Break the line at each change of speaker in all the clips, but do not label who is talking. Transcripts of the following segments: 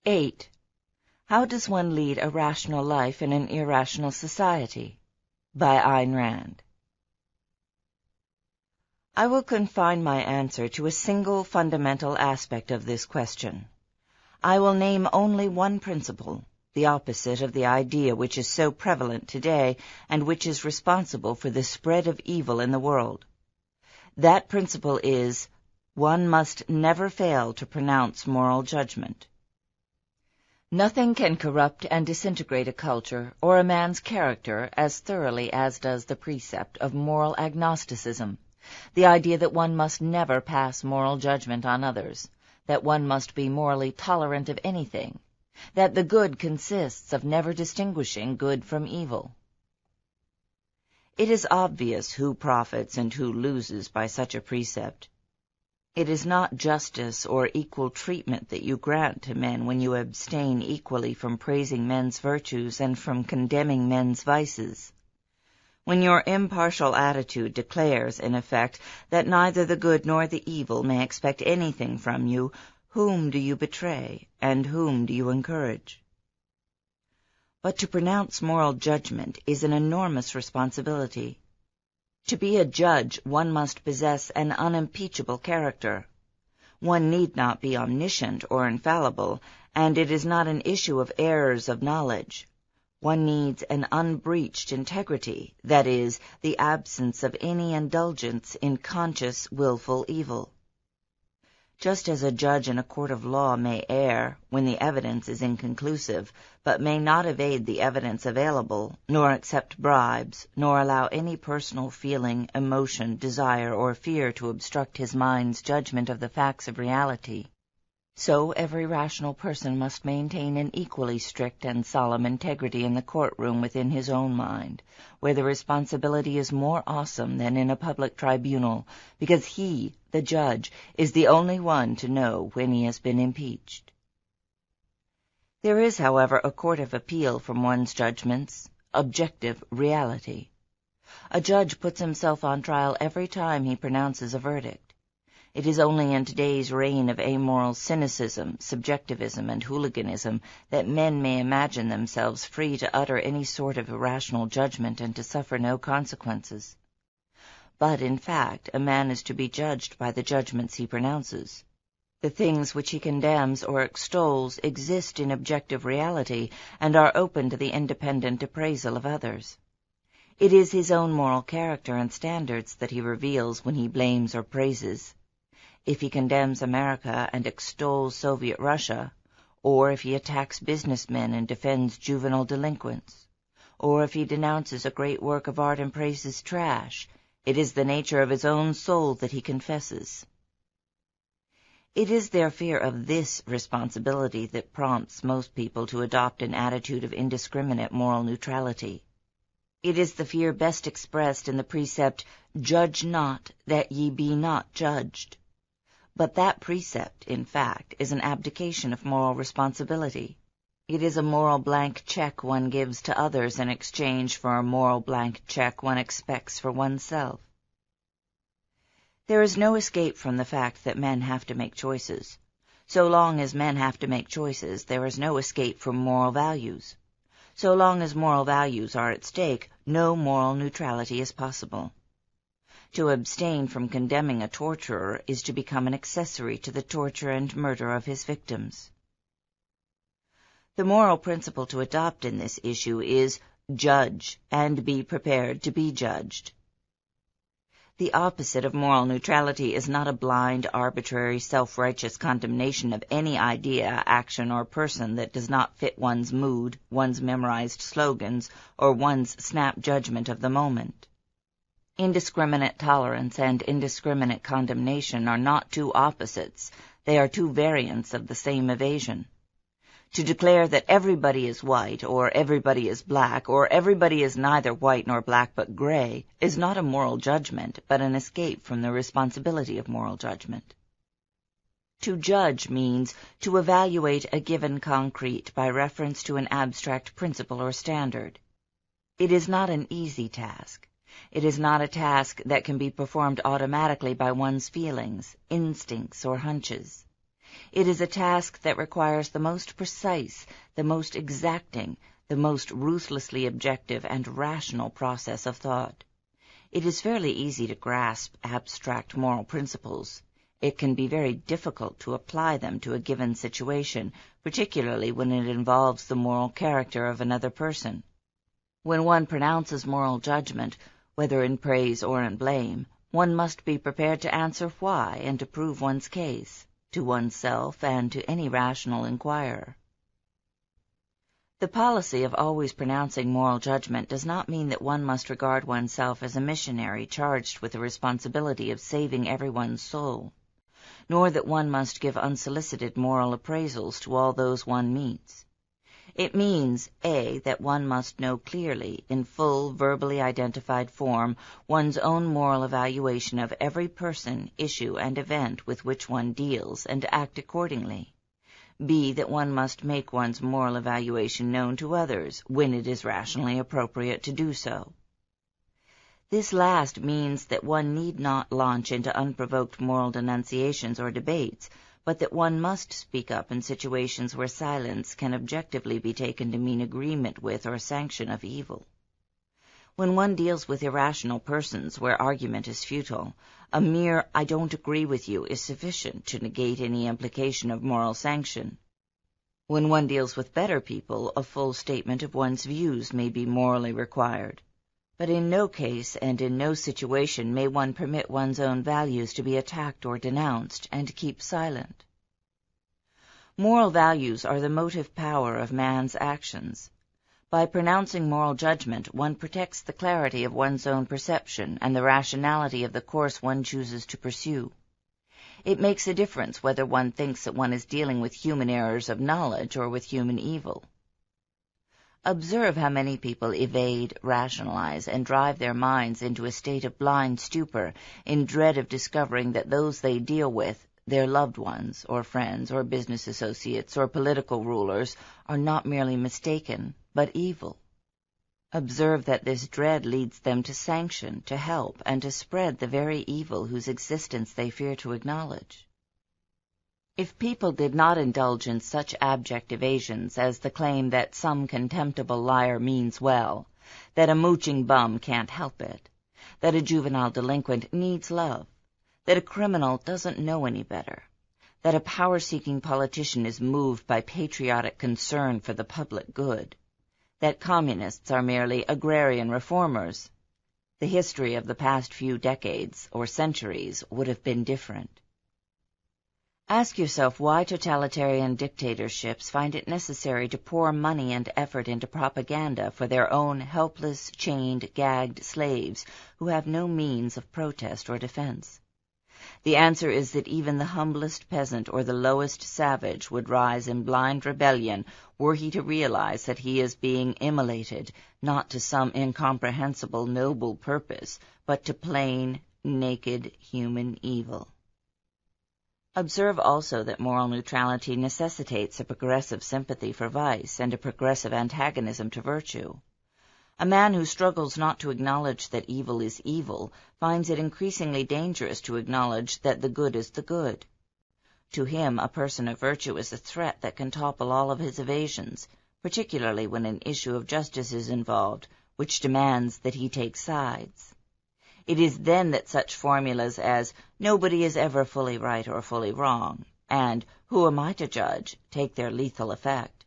8. How does one lead a rational life in an irrational society? By Ayn Rand. I will confine my answer to a single fundamental aspect of this question. I will name only one principle, the opposite of the idea which is so prevalent today and which is responsible for the spread of evil in the world. That principle is, one must never fail to pronounce moral judgment. Nothing can corrupt and disintegrate a culture or a man's character as thoroughly as does the precept of moral agnosticism, the idea that one must never pass moral judgment on others, that one must be morally tolerant of anything, that the good consists of never distinguishing good from evil. It is obvious who profits and who loses by such a precept. It is not justice or equal treatment that you grant to men when you abstain equally from praising men's virtues and from condemning men's vices. When your impartial attitude declares, in effect, that neither the good nor the evil may expect anything from you, whom do you betray, and whom do you encourage? But to pronounce moral judgment is an enormous responsibility. To be a judge, one must possess an unimpeachable character. One need not be omniscient or infallible, and it is not an issue of errors of knowledge. One needs an unbreached integrity, that is, the absence of any indulgence in conscious, willful evil. Just as a judge in a court of law may err when the evidence is inconclusive, but may not evade the evidence available, nor accept bribes, nor allow any personal feeling, emotion, desire, or fear to obstruct his mind's judgment of the facts of reality, so every rational person must maintain an equally strict and solemn integrity in the courtroom within his own mind, where the responsibility is more awesome than in a public tribunal, because he, the judge, is the only one to know when he has been impeached. There is, however, a court of appeal from one's judgments, objective reality. A judge puts himself on trial every time he pronounces a verdict. It is only in today's reign of amoral cynicism, subjectivism, and hooliganism that men may imagine themselves free to utter any sort of irrational judgment and to suffer no consequences. But, in fact, a man is to be judged by the judgments he pronounces. The things which he condemns or extols exist in objective reality and are open to the independent appraisal of others. It is his own moral character and standards that he reveals when he blames or praises. If he condemns America and extols Soviet Russia, or if he attacks businessmen and defends juvenile delinquents, or if he denounces a great work of art and praises trash, it is the nature of his own soul that he confesses. It is their fear of this responsibility that prompts most people to adopt an attitude of indiscriminate moral neutrality. It is the fear best expressed in the precept, "Judge not, that ye be not judged." But that precept, in fact, is an abdication of moral responsibility. It is a moral blank check one gives to others in exchange for a moral blank check one expects for oneself. There is no escape from the fact that men have to make choices. So long as men have to make choices, there is no escape from moral values. So long as moral values are at stake, no moral neutrality is possible. To abstain from condemning a torturer is to become an accessory to the torture and murder of his victims. The moral principle to adopt in this issue is, judge, and be prepared to be judged. The opposite of moral neutrality is not a blind, arbitrary, self-righteous condemnation of any idea, action, or person that does not fit one's mood, one's memorized slogans, or one's snap judgment of the moment. Indiscriminate tolerance and indiscriminate condemnation are not two opposites, they are two variants of the same evasion. To declare that everybody is white, or everybody is black, or everybody is neither white nor black but gray, is not a moral judgment, but an escape from the responsibility of moral judgment. To judge means to evaluate a given concrete by reference to an abstract principle or standard. It is not an easy task. It is not a task that can be performed automatically by one's feelings, instincts, or hunches. It is a task that requires the most precise, the most exacting, the most ruthlessly objective and rational process of thought. It is fairly easy to grasp abstract moral principles. It can be very difficult to apply them to a given situation, particularly when it involves the moral character of another person. When one pronounces moral judgment, whether in praise or in blame, one must be prepared to answer why and to prove one's case, to oneself and to any rational inquirer. The policy of always pronouncing moral judgment does not mean that one must regard oneself as a missionary charged with the responsibility of saving everyone's soul, nor that one must give unsolicited moral appraisals to all those one meets. It means, A, that one must know clearly, in full, verbally identified form, one's own moral evaluation of every person, issue, and event with which one deals, and act accordingly. B, that one must make one's moral evaluation known to others, when it is rationally appropriate to do so. This last means that one need not launch into unprovoked moral denunciations or debates, but that one must speak up in situations where silence can objectively be taken to mean agreement with or sanction of evil. When one deals with irrational persons where argument is futile, a mere "I don't agree with you" is sufficient to negate any implication of moral sanction. When one deals with better people, a full statement of one's views may be morally required. But in no case and in no situation may one permit one's own values to be attacked or denounced, and keep silent. Moral values are the motive power of man's actions. By pronouncing moral judgment, one protects the clarity of one's own perception and the rationality of the course one chooses to pursue. It makes a difference whether one thinks that one is dealing with human errors of knowledge or with human evil. Observe how many people evade, rationalize, and drive their minds into a state of blind stupor in dread of discovering that those they deal with, their loved ones, or friends, or business associates, or political rulers, are not merely mistaken, but evil. Observe that this dread leads them to sanction, to help, and to spread the very evil whose existence they fear to acknowledge. If people did not indulge in such abject evasions as the claim that some contemptible liar means well, that a mooching bum can't help it, that a juvenile delinquent needs love, that a criminal doesn't know any better, that a power-seeking politician is moved by patriotic concern for the public good, that communists are merely agrarian reformers, the history of the past few decades or centuries would have been different. Ask yourself why totalitarian dictatorships find it necessary to pour money and effort into propaganda for their own helpless, chained, gagged slaves who have no means of protest or defense. The answer is that even the humblest peasant or the lowest savage would rise in blind rebellion were he to realize that he is being immolated, not to some incomprehensible noble purpose, but to plain, naked human evil. Observe also that moral neutrality necessitates a progressive sympathy for vice and a progressive antagonism to virtue. A man who struggles not to acknowledge that evil is evil finds it increasingly dangerous to acknowledge that the good is the good. To him, a person of virtue is a threat that can topple all of his evasions, particularly when an issue of justice is involved, which demands that he take sides. It is then that such formulas as "nobody is ever fully right or fully wrong," and "who am I to judge?" take their lethal effect.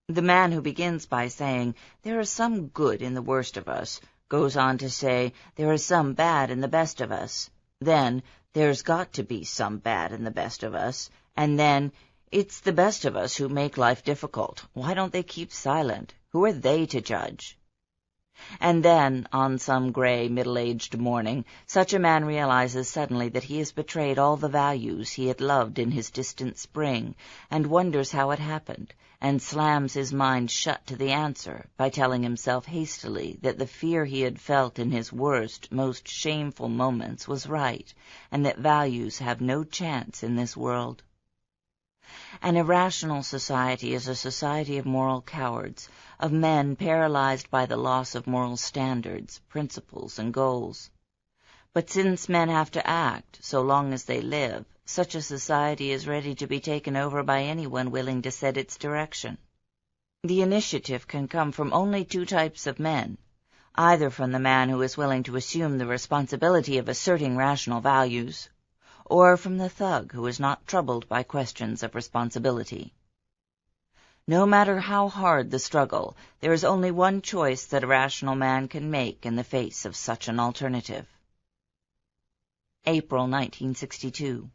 The man who begins by saying, "there is some good in the worst of us," goes on to say, "there is some bad in the best of us," then, "there's got to be some bad in the best of us," and then, "it's the best of us who make life difficult. Why don't they keep silent? Who are they to judge?" And then, on some gray, middle-aged morning, such a man realizes suddenly that he has betrayed all the values he had loved in his distant spring, and wonders how it happened, and slams his mind shut to the answer by telling himself hastily that the fear he had felt in his worst, most shameful moments was right, and that values have no chance in this world. An irrational society is a society of moral cowards, of men paralyzed by the loss of moral standards, principles, and goals. But since men have to act, so long as they live, Such a society is ready to be taken over by anyone willing to set its direction. The initiative can come from only two types of men, either from the man who is willing to assume the responsibility of asserting rational values, or from the thug who is not troubled by questions of responsibility. No matter how hard the struggle, there is only one choice that a rational man can make in the face of such an alternative. April 1962.